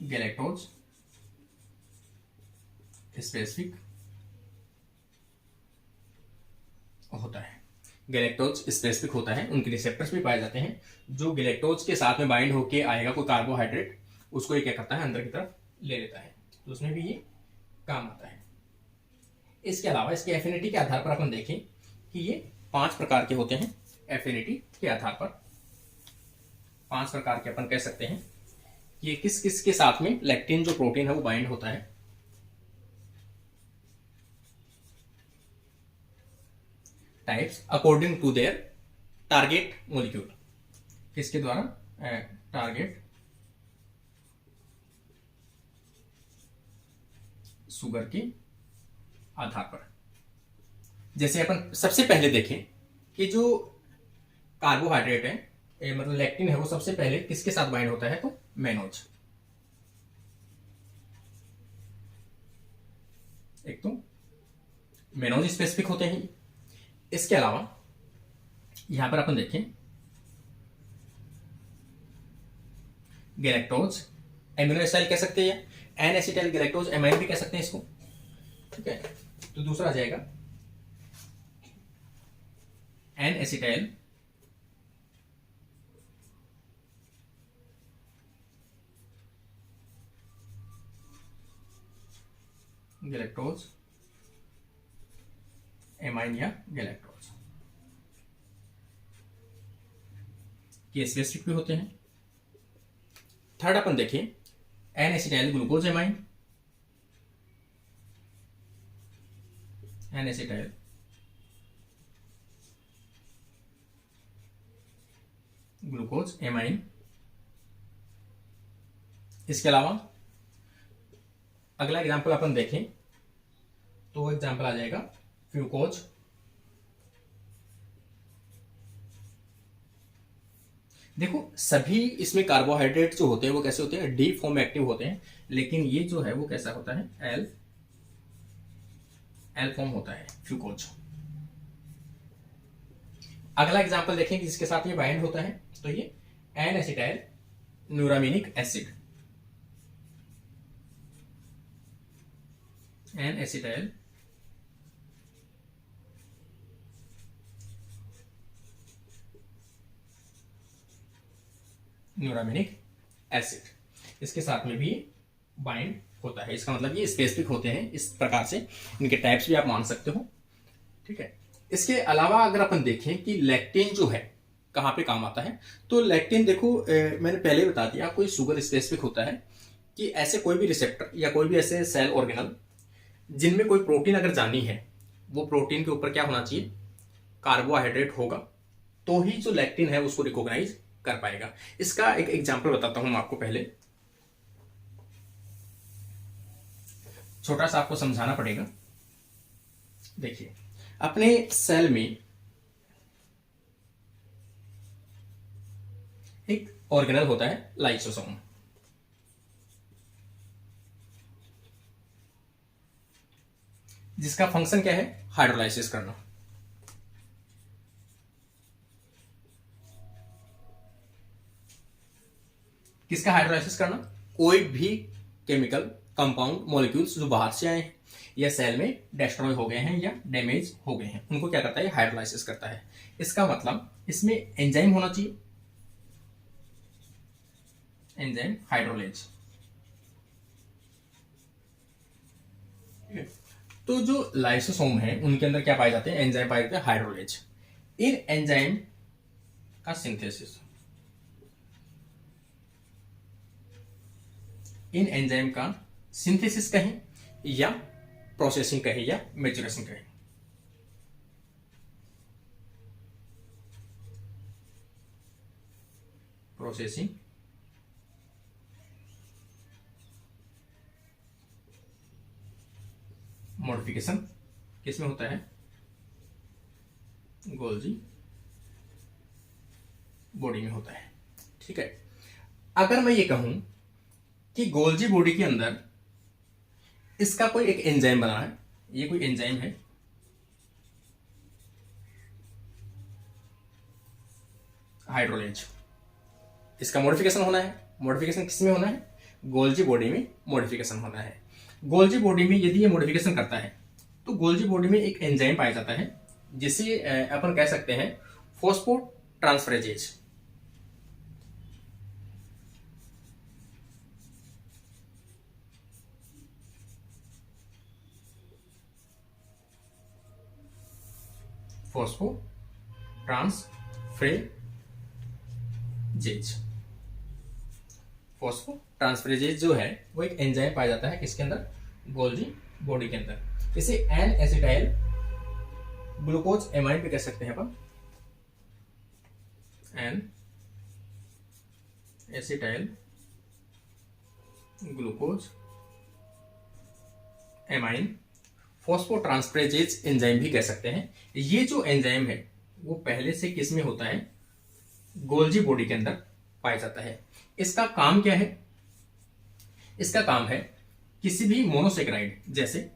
गैलेक्टोज स्पेसिफिक होता है। गैलेक्टोज स्पेसिफिक होता है, उनके रिसेप्टर्स भी पाए जाते हैं। जो गैलेक्टोज के साथ में बाइंड होके आएगा कोई कार्बोहाइड्रेट, उसको ये क्या करता है, अंदर की तरफ ले लेता है, तो उसमें भी ये काम आता है। इसके अलावा इसके एफिनिटी के आधार पर अपन देखें कि ये 5 प्रकार के होते हैं। एफिनिटी के आधार पर 5 प्रकार के अपन कह सकते हैं कि ये किस किस के साथ में लेक्टिन जो प्रोटीन है वो बाइंड होता है। Types according to their target molecule, किसके द्वारा, टारगेट शुगर के आधार पर। जैसे अपन सबसे पहले देखें कि जो कार्बोहाइड्रेट है, मतलब लेक्टिन है, वो सबसे पहले किसके साथ बाइंड होता है, तो मेनोज। एक तो मेनोज स्पेसिफिक होते हैं। इसके अलावा यहां पर अपन देखें गैलेक्टोज एमिनो एसिड कह सकते हैं, एन एसिटाइल गैलेक्टोज एमाइन भी कह सकते हैं इसको। ठीक है, तो दूसरा आ जाएगा एन एसिटाइल गैलेक्टोज एमाइन या गैलेक्टोज, ये स्पेसिफिक भी होते हैं। थर्ड अपन देखें N acetyl glucose amine, N acetyl glucose amine. इसके अलावा अगला एग्जांपल अपन देखें तो एग्जांपल आ जाएगा फ्रूकोज। देखो सभी इसमें कार्बोहाइड्रेट जो होते हैं वो कैसे होते हैं, डी फॉर्म एक्टिव होते हैं, लेकिन ये जो है वो कैसा होता है, एल फॉर्म होता है फ्रूकोज। अगला एग्जांपल देखें जिसके साथ ये बाइंड होता है, तो ये N acetyl neuraminic acid, N acetyl neuraminic acid, इसके साथ में भी बाइंड होता है। इसका मतलब ये स्पेसिफिक होते हैं। इस प्रकार से इनके टाइप्स भी आप मान सकते हो। ठीक है, इसके अलावा अगर अपन देखें कि लेक्टिन जो है कहाँ पे काम आता है, तो लेक्टिन देखो मैंने पहले ही बता दिया, कोई शुगर स्पेसिफिक होता है कि ऐसे कोई भी रिसेप्टर या कोई भी ऐसे सेल ऑर्गेनल जिनमें कोई प्रोटीन अगर जानी है, वो प्रोटीन के ऊपर क्या होना चाहिए, कार्बोहाइड्रेट होगा, तो ही जो लेक्टिन है उसको रिकॉग्नाइज कर पाएगा। इसका एक एग्जांपल बताता हूं मैं आपको, पहले छोटा सा आपको समझाना पड़ेगा। देखिए अपने सेल में एक ऑर्गेनल होता है लाइसोसोम। जिसका फंक्शन क्या है? हाइड्रोलाइसिस करना। किसका हाइड्रोलाइसिस करना? कोई भी केमिकल कंपाउंड मॉलिक्यूल्स जो बाहर से आए हैं या सेल में डिस्ट्रॉय हो गए हैं या डैमेज हो गए हैं, उनको क्या करता है? हाइड्रोलाइसिस करता है। इसका मतलब इसमें एंजाइम होना चाहिए, एंजाइम हाइड्रोलेज। तो जो लाइसोसोम है उनके अंदर क्या पाए जाते हैं? एंजाइम पाए जाते हैं हाइड्रोलेज। इन एंजाइम का सिंथेसिस, इन एंजाइम का सिंथेसिस कहें या प्रोसेसिंग कहें या मैच्योरेशन कहें, प्रोसेसिंग मॉडिफिकेशन किसमें होता है? गोल्जी बॉडी में होता है। ठीक है। अगर मैं ये कहूं कि गोल्जी बॉडी के अंदर इसका कोई एक एंजाइम बना है, ये कोई एंजाइम है, हाइड्रोलेज, इसका मॉडिफिकेशन होना है। मॉडिफिकेशन किसमें होना है? गोल्जी बॉडी में मॉडिफिकेशन होना है। गोल्जी बॉडी में यदि ये मॉडिफिकेशन करता है तो गोल्जी बॉडी में एक एंजाइम पाया जाता है जिसे अपन कह सकते हैं फॉस्फोट्रांसफरेजेज। फॉस्फोट्रांसफरेजेज, फॉस्फोट्रांसफरेजेज जो है वो एक एंजाइम पाया जाता है किसके अंदर? गोल्जी बॉडी के अंदर। इसे एन एसिटाइल ग्लूकोज एमाइन भी कह सकते हैं अपन, N acetyl glucose amine, phosphotransferases enzyme भी कह सकते हैं। ये जो एंजाइम है वो पहले से किस में होता है? गोल्जी बॉडी के अंदर पाया जाता है। इसका काम क्या है? इसका काम है किसी भी मोनोसेकेराइड जैसे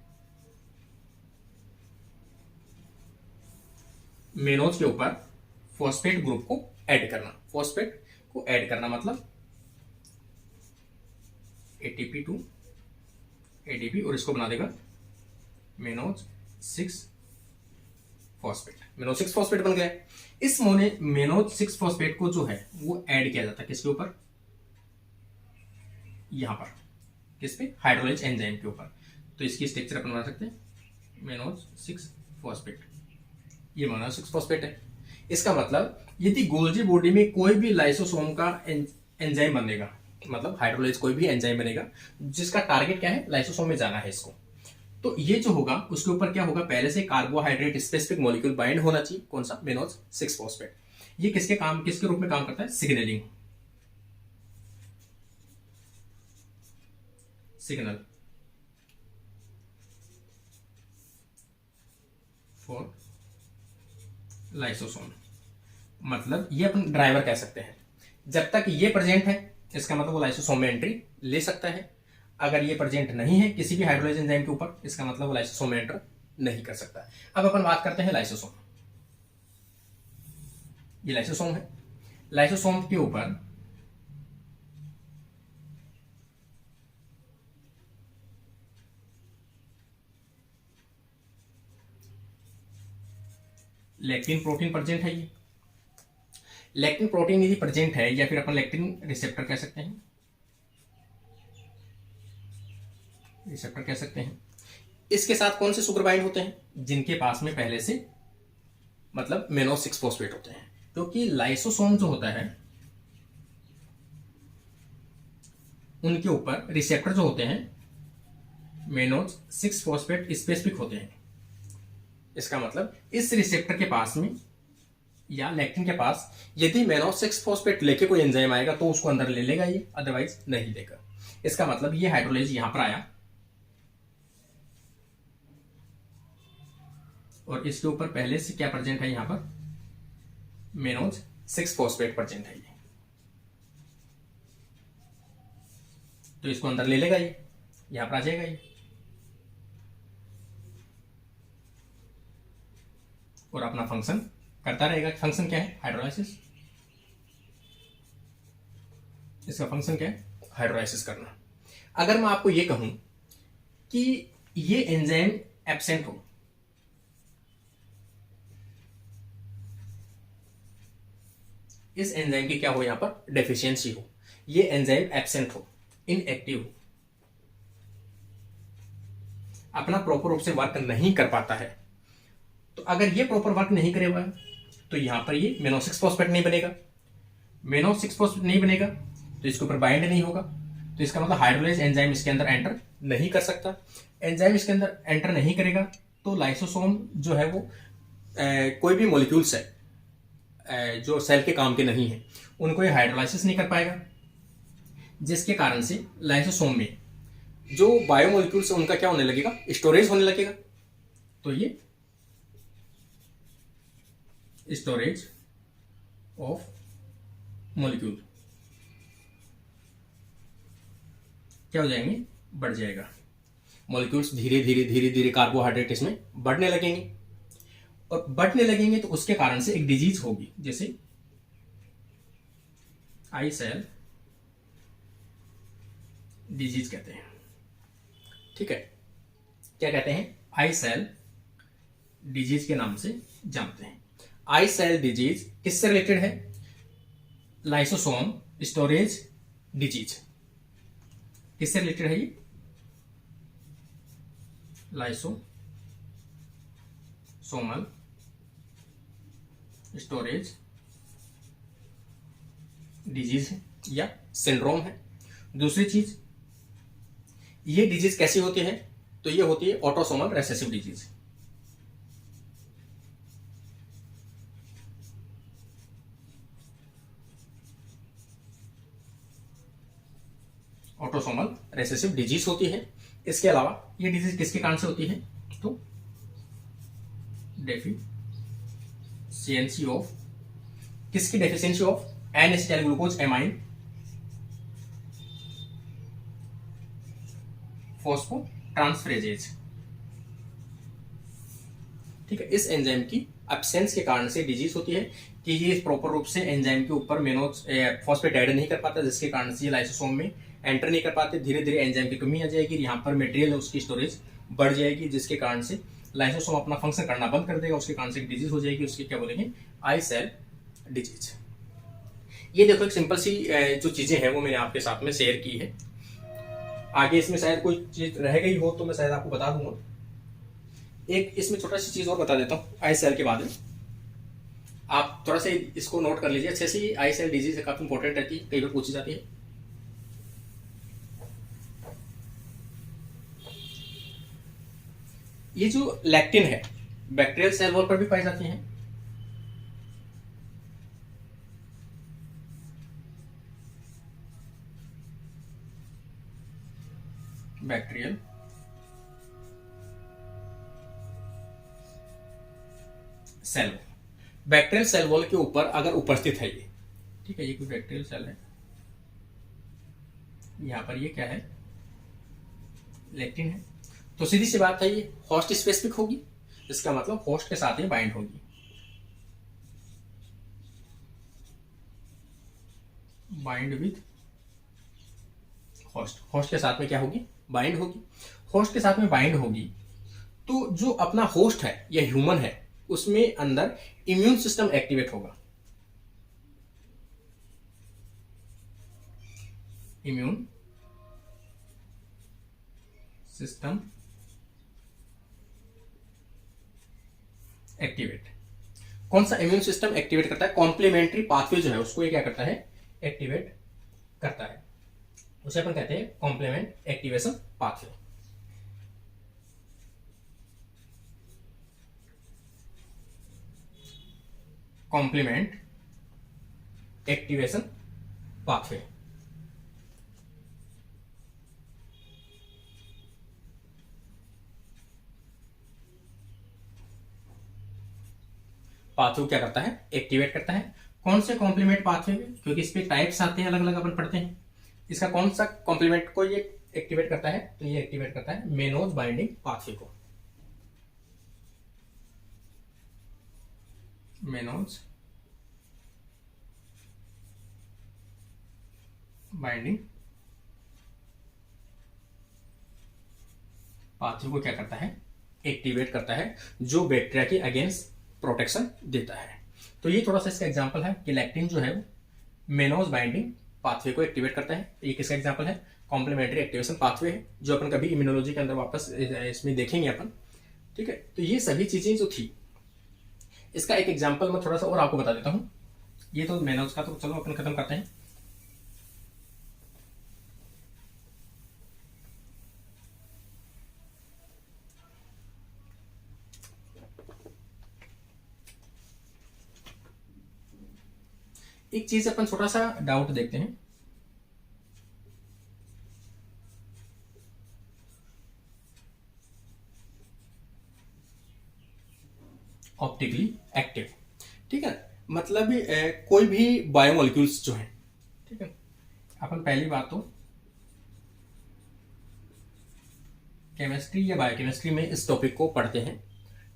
मेनोज के ऊपर फॉस्फेट ग्रुप को ऐड करना। फॉस्फेट को ऐड करना मतलब ATP टू ADP और इसको बना देगा मेनोज 6 फॉस्फेट। मेनोज 6 फॉस्फेट बन गया। इस मेनोज 6 फॉस्फेट को जो है वो ऐड किया जाता है किसके ऊपर? यहां पर किस पे? हाइड्रोलेज एंजाइम के ऊपर। तो इसकी स्ट्रक्चर अपन बना सकते हैं मेनोज 6 फॉस्फेट। ये मेनोज 6 फॉस्फेट है। इसका मतलब यदि गोल्जी बॉडी में कोई भी लाइसोसोम का एंजाइम बनेगा, मतलब हाइड्रोलेज कोई भी एंजाइम बनेगा जिसका टारगेट क्या है? लाइसोसोम में जाना है इसको, तो ये जो होगा उसके ऊपर क्या होगा? पहले से कार्बोहाइड्रेट स्पेसिफिक मॉलिक्यूल बाइंड होना चाहिए। कौन सा? Mannose 6 phosphate. ये किसके रूप में काम करता है? Signalling, signal for lysosome. मतलब ये अपन ड्राइवर कह सकते हैं। जब तक ये प्रेजेंट है इसका मतलब वो लाइसोसोम में एंट्री ले सकता है। अगर ये प्रेजेंट नहीं है किसी भी हाइड्रोलेज एंजाइम के ऊपर, इसका मतलब वो लाइसोसोम में एंटर नहीं कर सकता। अब अपन बात करते हैं लाइसोसोम। ये लाइसोसोम है। लाइसोसोम के ऊपर लेक्टिन प्रोटीन प्रेजेंट है। ये लेक्टिन प्रोटीन यदि प्रेजेंट है या फिर अपन लेक्टिन रिसेप्टर कह सकते हैं, रिसेप्टर कह सकते हैं। इसके साथ कौन से सुगर बाइंड होते हैं? जिनके पास में पहले से मतलब मेनोज 6 फॉस्फेट होते हैं। क्योंकि लाइसोसोम जो होता है उनके ऊपर रिसेप्टर जो होते हैं मेनोज 6 फॉस्फेट स्पेसिफिक होते हैं। इसका मतलब इस रिसेप्टर के पास में या लेक्टिन के पास यदि मेनोज 6 फॉस्फेट लेके कोई एंजाइम आएगा तो उसको अंदर ले लेगा ये, अदरवाइज नहीं लेगा। इसका मतलब ये हाइड्रोलेज यहां पर आया, और इसके ऊपर पहले से क्या प्रेजेंट है यहां पर, मेनोज 6 फॉस्फेट प्रेजेंट है ये। तो इसको अंदर ले लेगा, ये यहां पर आ जाएगा ये, और अपना फंक्शन करता रहेगा। फंक्शन क्या है, हाइड्रोलाइसिस। इसका फंक्शन क्या है, हाइड्रोलाइसिस करना। अगर मैं आपको ये कहूं कि ये एंजाइम एब्सेंट हो, इस एंजाइम की क्या हो, यहां पर डेफिशिएंसी हो, ये एंजाइम एब्सेंट हो, इनएक्टिव हो, अपना प्रॉपर रूप से वर्क नहीं कर पाता है, तो अगर ये प्रॉपर वर्क नहीं करेगा तो यहां पर ये मेनो 6 फॉस्फेट नहीं बनेगा। मेनो 6 फॉस्फेट नहीं बनेगा तो इसके ऊपर बाइंड नहीं होगा, तो इसका मतलब हाइड्रोलाइज एंजाइम इसके अंदर एंटर नहीं कर सकता। एंजाइम इसके अंदर एंटर नहीं करेगा तो लाइसोसोम जो है वो कोई भी मॉलिक्यूल्स है जो सेल के काम के नहीं है, उनको ये हाइड्रोलाइसिस नहीं कर पाएगा, जिसके कारण से लाइसोसोम में जो बायोमोलिक्यूल्स है उनका क्या होने लगेगा, स्टोरेज होने लगेगा। तो ये स्टोरेज ऑफ मॉलिक्यूल क्या हो जाएंगे, बढ़ जाएगा। मॉलिक्यूल्स धीरे धीरे धीरे धीरे कार्बोहाइड्रेट इसमें बढ़ने लगेंगे, और बढ़ने लगेंगे तो उसके कारण से एक डिजीज होगी, जैसे आई सेल डिजीज कहते हैं। ठीक है, क्या कहते हैं, आई सेल डिजीज के नाम से जानते हैं। आई सेल डिजीज किससे रिलेटेड है, लाइसोसोम स्टोरेज डिजीज। किससे रिलेटेड है ये, लाइसोसोमल स्टोरेज डिजीज है या सिंड्रोम है। दूसरी चीज, ये डिजीज कैसी होती है, तो ये होती है autosomal recessive disease. Autosomal recessive disease होती है। इसके अलावा ये डिजीज किसके कारण से होती है, तो डेफिशिएंसी ऑफ, किसकी deficiency of, N acetyl glucose amine phosphotransferases. ठीक है, इस एंजाइम की एब्सेंस के कारण से डिजीज होती है कि ये प्रॉपर रूप से एंजाइम के ऊपर मेनोज फॉस्फेट ऐड नहीं कर पाता, जिसके कारण से ये लाइसोसोम में एंटर नहीं कर पाते। धीरे धीरे एंजाइम की कमी आ जाएगी, यहाँ पर मटेरियल उसकी स्टोरेज बढ़ जाएगी, जिसके कारण से लाइसोसोम अपना फंक्शन करना बंद कर देगा, उसके कारण से डिजीज हो जाएगी, उसकी क्या बोलेंगे, आई सेल डिजीज। ये देखो एक सिंपल सी जो चीजें हैं वो मैंने आपके साथ में शेयर की है। आगे इसमें शायद कोई चीज रह गई हो तो मैं शायद आपको बता दूंगा। एक इसमें छोटा सी चीज और बता देता हूँ आई सेल के बारे में, आप थोड़ा सा इसको नोट कर लीजिए अच्छे से। आई सेल डिजीज काफी इंपॉर्टेंट रहती है, कई बार पूछी जाती है। ये जो लैक्टिन है बैक्टीरियल सेल वॉल पर भी पाई जाती है। Bacterial cell, bacterial cell wall के ऊपर अगर उपस्थित है ये, ठीक है, ये कोई बैक्टीरियल सेल है, यहां पर ये क्या है, लेक्टिन है, तो सीधी सी बात है ये होस्ट स्पेसिफिक होगी, इसका मतलब होस्ट के साथ ही बाइंड होगी। बाइंड विद होस्ट, होस्ट के साथ में क्या होगी, बाइंड होगी। होस्ट के साथ में बाइंड होगी तो जो अपना होस्ट है या ह्यूमन है उसमें अंदर इम्यून सिस्टम एक्टिवेट होगा। इम्यून सिस्टम एक्टिवेट, कौन सा इम्यून सिस्टम एक्टिवेट करता है, कॉम्प्लीमेंट्री पाथवे जो है उसको ये क्या करता है, एक्टिवेट करता है, उसे अपन कहते हैं complement activation pathway. Complement activation pathway. Pathway क्या करता है, एक्टिवेट करता है। कौन से कॉम्प्लीमेंट पाथवे, क्योंकि इस पे टाइप्स आते हैं अलग अलग, अपन पढ़ते हैं। इसका कौन सा कॉम्प्लीमेंट को ये एक्टिवेट करता है, तो ये एक्टिवेट करता है मेनोज बाइंडिंग पाथवे को। मेनोज बाइंडिंग पाथवे को क्या करता है, एक्टिवेट करता है, जो बैक्टीरिया के अगेंस्ट प्रोटेक्शन देता है। तो ये थोड़ा सा इसका एग्जांपल है कि लैक्टिन जो है वो मेनोज बाइंडिंग पाथवे को एक्टिवेट करता है। ये किसका एग्जांपल है, कॉम्प्लीमेंट्री एक्टिवेशन पाथवे है, जो अपन कभी इम्यूनोलॉजी के अंदर वापस इसमें देखेंगे अपन। ठीक है, तो ये सभी चीजें जो थी, इसका एक एग्जांपल मैं थोड़ा सा और आपको बता देता हूं। ये तो मेनोज का तो चलो अपन खत्म करते हैं। एक चीज अपन छोटा सा डाउट देखते हैं। ऑप्टिकली एक्टिव, ठीक है, मतलब कोई भी बायोमोलिक्यूल्स जो है, ठीक है, अपन पहली बात तो केमिस्ट्री या बायोकेमिस्ट्री में इस टॉपिक को पढ़ते हैं।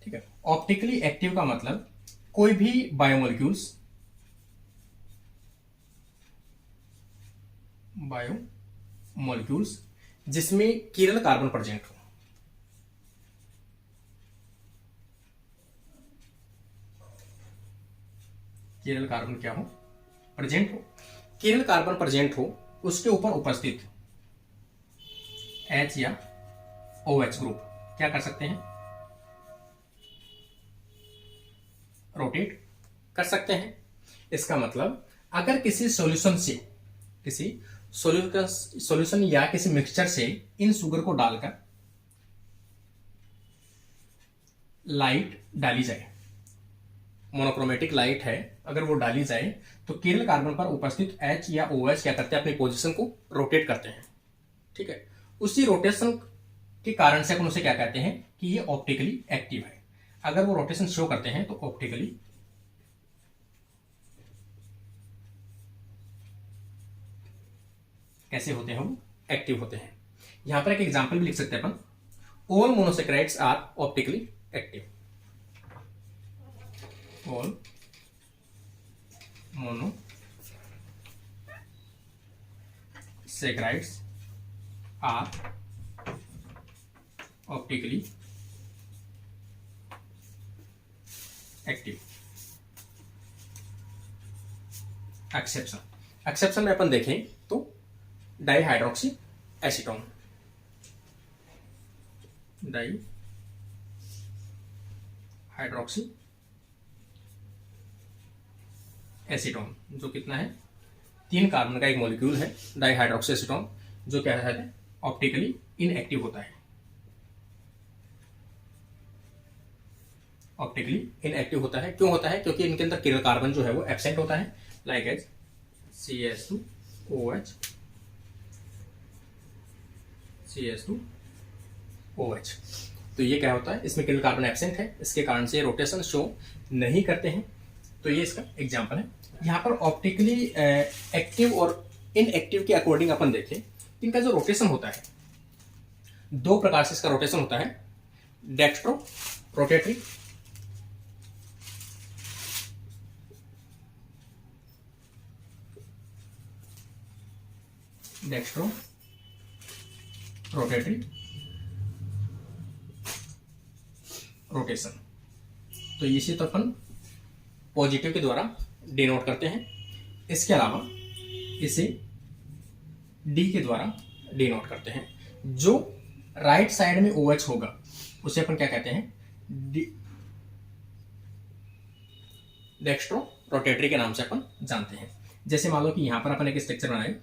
ठीक है, ऑप्टिकली एक्टिव का मतलब कोई भी बायोमोलिक्यूल्स जिसमें किरल कार्बन प्रेजेंट हो, किरल कार्बन क्या हो, प्रेजेंट हो, किरल कार्बन प्रेजेंट हो, उसके ऊपर उपस्थित H या OH ग्रुप क्या कर सकते हैं, रोटेट कर सकते हैं। इसका मतलब अगर किसी सॉल्यूशन या किसी मिक्सचर से इन शुगर को डालकर लाइट डाली जाए, मोनोक्रोमेटिक लाइट है, अगर वो डाली जाए तो किरल कार्बन पर उपस्थित H या OH क्या करते हैं, अपनी पोजीशन को रोटेट करते हैं। ठीक है, उसी रोटेशन के कारण से अपन उसे क्या कहते हैं कि ये ऑप्टिकली एक्टिव है। अगर वो रोटेशन शो करते हैं तो ऑप्टिकली कैसे होते हैं, वो एक्टिव होते हैं। यहां पर एक एग्जांपल भी लिख सकते हैं अपन, all monosaccharides are optically active. All monosaccharides are optically active. Exception में अपन देखें तो डाईहाइड्रोक्सी एसीटोन, डाईहाइड्रोक्सी एसीटोन जो कितना है, 3 कार्बन का एक मॉलिक्यूल है डाईहाइड्रोक्सी एसीटोन, जो क्या है, ऑप्टिकली इनएक्टिव होता है। ऑप्टिकली इनएक्टिव होता है, क्यों होता है, क्योंकि इनके अंदर किरल कार्बन जो है वो एब्सेंट होता है, लाइक एज CS2OH, CS2OH। तो ये क्या होता है, इसमें किरल कार्बन एब्सेंट है, इसके कारण से रोटेशन शो नहीं करते हैं। तो ये इसका एग्जांपल है। यहाँ पर ऑप्टिकली एक्टिव और इनएक्टिव के अकॉर्डिंग अपन देखें, इनका जो रोटेशन होता है, 2 प्रकार से इसका रोटेशन होता है, dextrorotatory, dextrorotatory rotation. तो इसे तो अपन पॉजिटिव के द्वारा डिनोट करते हैं। इसके अलावा इसे डी के द्वारा डिनोट करते हैं। जो राइट साइड में OH होगा उसे अपन क्या कहते हैं, डेक्स्ट्रो रोटेटरी के नाम से अपन जानते हैं। जैसे मान लो कि यहां पर अपन एक स्ट्रक्चर बनाए,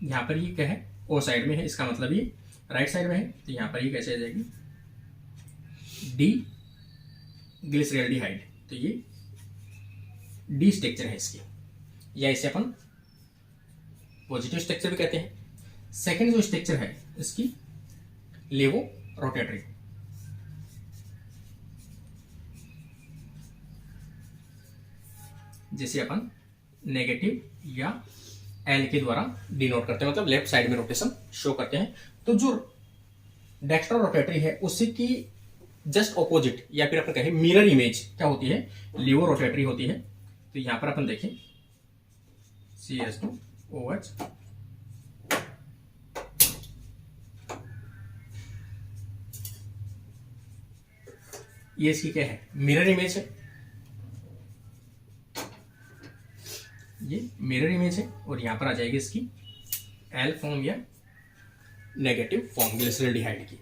यहां पर ये क्या है, O साइड में है, इसका मतलब ये राइट साइड में है, तो यहां पर ये कैसे आ जाएगी, डी ग्लिसरॉल्डिहाइड। तो ये डी स्ट्रक्चर है इसकी, या इसे अपन पॉजिटिव स्ट्रक्चर भी कहते हैं। सेकंड जो स्ट्रक्चर है इसकी लेवो रोटेटरी, जिसे अपन नेगेटिव या एल के द्वारा डिनोट करते हैं, मतलब लेफ्ट साइड में रोटेशन शो करते हैं। तो जो डेक्स्ट्रो रोटेटरी है उसी की जस्ट ऑपोजिट या फिर अपन कहें मिरर इमेज क्या होती है, लीवो रोटेटरी होती है। तो यहां पर अपन देखें CH2OH, ये इसकी क्या है, मिरर इमेज है, ये मिरर इमेज है। और यहां पर आ जाएगी इसकी एल फॉर्म या नेगेटिव फॉर्म ग्लिसरॉल्डिहाइड की।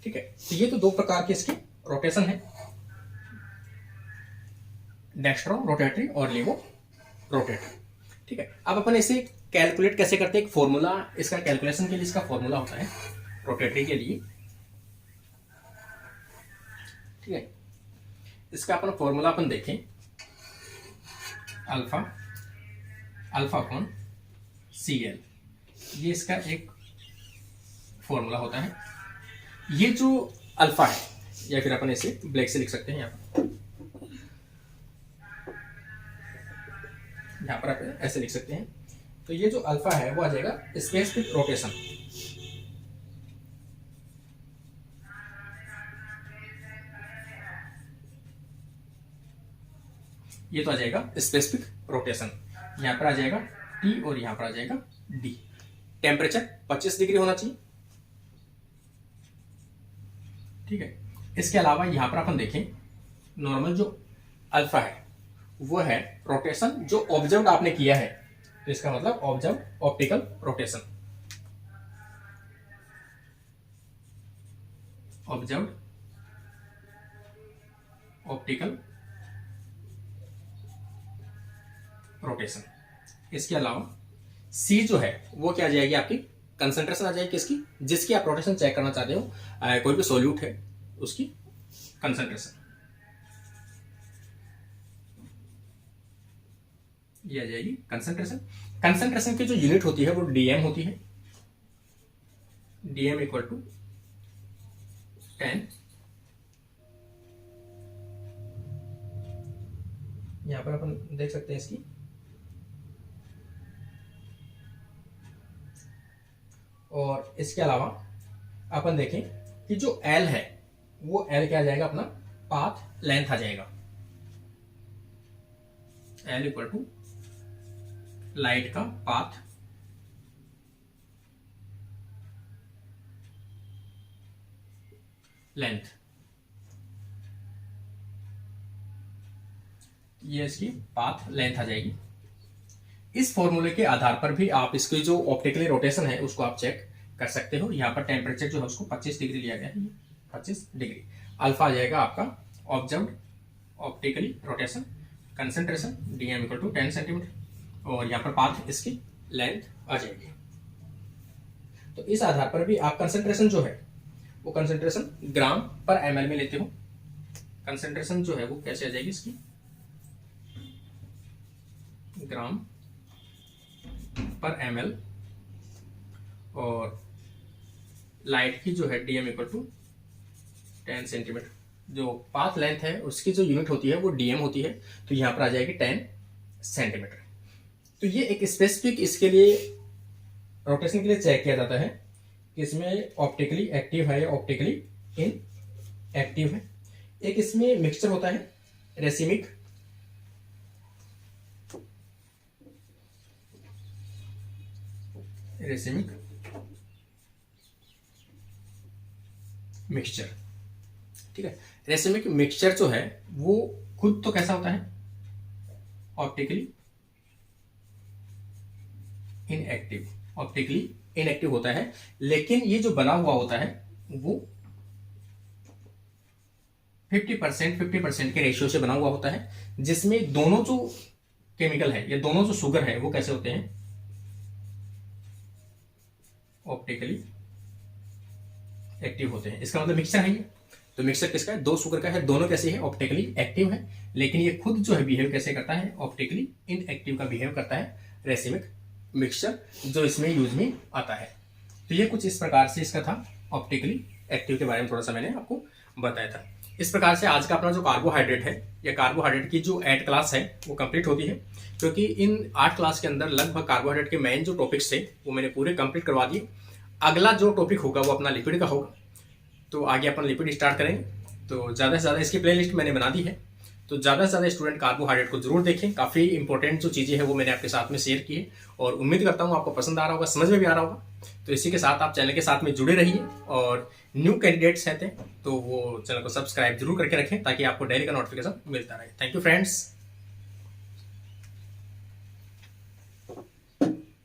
ठीक है, तो ये तो दो प्रकार के इसके रोटेशन है, डेक्स्ट्रो रोटेटरी और लीवो रोटेटरी। ठीक है, अब अपन इसे कैलकुलेट कैसे करते हैं, एक फॉर्मूला इसका कैलकुलेशन के लिए, इसका फॉर्मूला होता है रोटेटरी के लिए। ठीक है, इसका अपन फॉर्मूला अपन देखें, अल्फा अपॉन CL, ये इसका एक फॉर्मूला होता है। ये जो अल्फा है, या फिर अपन इसे ब्लैक से लिख सकते हैं, यहाँ पर आप ऐसे लिख सकते हैं। तो ये जो अल्फा है वो आ जाएगा स्पेसिफिक रोटेशन, ये तो आ जाएगा स्पेसिफिक रोटेशन। यहां पर आ जाएगा T और यहां पर आ जाएगा D। टेम्परेचर 25 डिग्री होना चाहिए। ठीक है, इसके अलावा यहां पर अपन देखें नॉर्मल जो अल्फा है वो है रोटेशन जो ऑब्जर्व आपने किया है, तो इसका मतलब observe optical rotation, observe optical rotation. इसके अलावा C जो है वो क्या आ जाएगी, आपकी कंसंट्रेशन आ जाएगी किसकी, जिसकी आप रोटेशन चेक करना चाहते हो, कोई भी सोल्यूट है उसकी कंसंट्रेशन, ये आ जाएगी कंसंट्रेशन। कंसंट्रेशन की जो यूनिट होती है वो DM होती है, DM इक्वल टू 10, यहां पर अपन देख सकते हैं इसकी, और इसके अलावा अपन देखें कि जो L है वो L क्या आ जाएगा, अपना पाथ लेंथ आ जाएगा, L इक्वल टू लाइट का पाथ लेंथ, ये इसकी पाथ लेंथ आ जाएगी। इस फॉर्मूले के आधार पर भी आप इसकी जो ऑप्टिकली रोटेशन है उसको आप चेक कर सकते हो। यहाँ पर टेम्परेचर जो है उसको 25 डिग्री लिया गया है, 25 डिग्री। अल्फा आ जाएगा आपका observed optically rotation, concentration DM equal to 10 centimetre, और यहाँ पर पाथ इसकी लेंथ आ जाएगी। तो इस आधार पर भी आप कंसंट्रेशन जो है वो कंसंट्रेशन ग्राम पर ml में लेते हो। कंसंट्रेशन जो है वो कैसे आ जाएगी इसकी, ग्राम पर ml, और लाइट की जो है DM इक्वल टू 10 सेंटीमीटर। जो पाथ लेंथ है उसकी जो यूनिट होती है वो DM होती है, तो यहाँ पर आ जाएगी 10 सेंटीमीटर। तो ये एक स्पेसिफिक इसके लिए रोटेशन के लिए चेक किया जाता है कि इसमें ऑप्टिकली एक्टिव है या ऑप्टिकली इन एक्टिव है। एक इसमें मिक्सचर होता है रेसिमिक, मिक्सचर। ठीक है, रेसिमिक मिक्सचर जो है वो खुद तो कैसा होता है, ऑप्टिकली इनएक्टिव होता है, लेकिन ये जो बना हुआ होता है वो 50% के रेशियो से बना हुआ होता है, जिसमें दोनों जो केमिकल है या दोनों जो शुगर है वो कैसे होते हैं, ऑप्टिकली एक्टिव होते हैं। इसका मतलब मिक्सचर है ये। तो मिक्सचर किसका है, दो शुगर का है, दोनों कैसे है, ऑप्टिकली एक्टिव है, लेकिन ये खुद जो है बिहेव कैसे करता है, ऑप्टिकली इनएक्टिव का बिहेव करता है रेसिमिक मिक्सचर जो इसमें यूज में आता है। तो ये कुछ इस प्रकार से इसका था, ऑप्टिकली एक्टिव के बारे में थोड़ा सा मैंने आपको बताया था। इस प्रकार से आज का अपना जो कार्बोहाइड्रेट है या कार्बोहाइड्रेट की जो 8 क्लास है वो कंप्लीट होती है, क्योंकि इन 8 क्लास के अंदर लगभग कार्बोहाइड्रेट के मेन जो टॉपिक्स थे वो मैंने पूरे कंप्लीट करवा दिए। अगला जो टॉपिक होगा वो अपना लिपिड का होगा, तो आगे अपन लिपिड स्टार्ट करेंगे। तो ज़्यादा से ज़्यादा इसकी प्लेलिस्ट मैंने बना दी है, तो ज़्यादा से ज़्यादा स्टूडेंट कार्बोहाइड्रेट को जरूर देखें। काफ़ी इंपॉर्टेंट जो चीज़ें हैं वो मैंने आपके साथ में शेयर की है और उम्मीद करता हूँ आपको पसंद आ रहा होगा, समझ में भी आ रहा होगा। तो इसी के साथ आप चैनल के साथ में जुड़े रहिए और न्यू कैंडिडेट्स रहते हैं तो वो चैनल को सब्सक्राइब जरूर करके रखें ताकि आपको डेली का नोटिफिकेशन मिलता रहे। Thank you friends.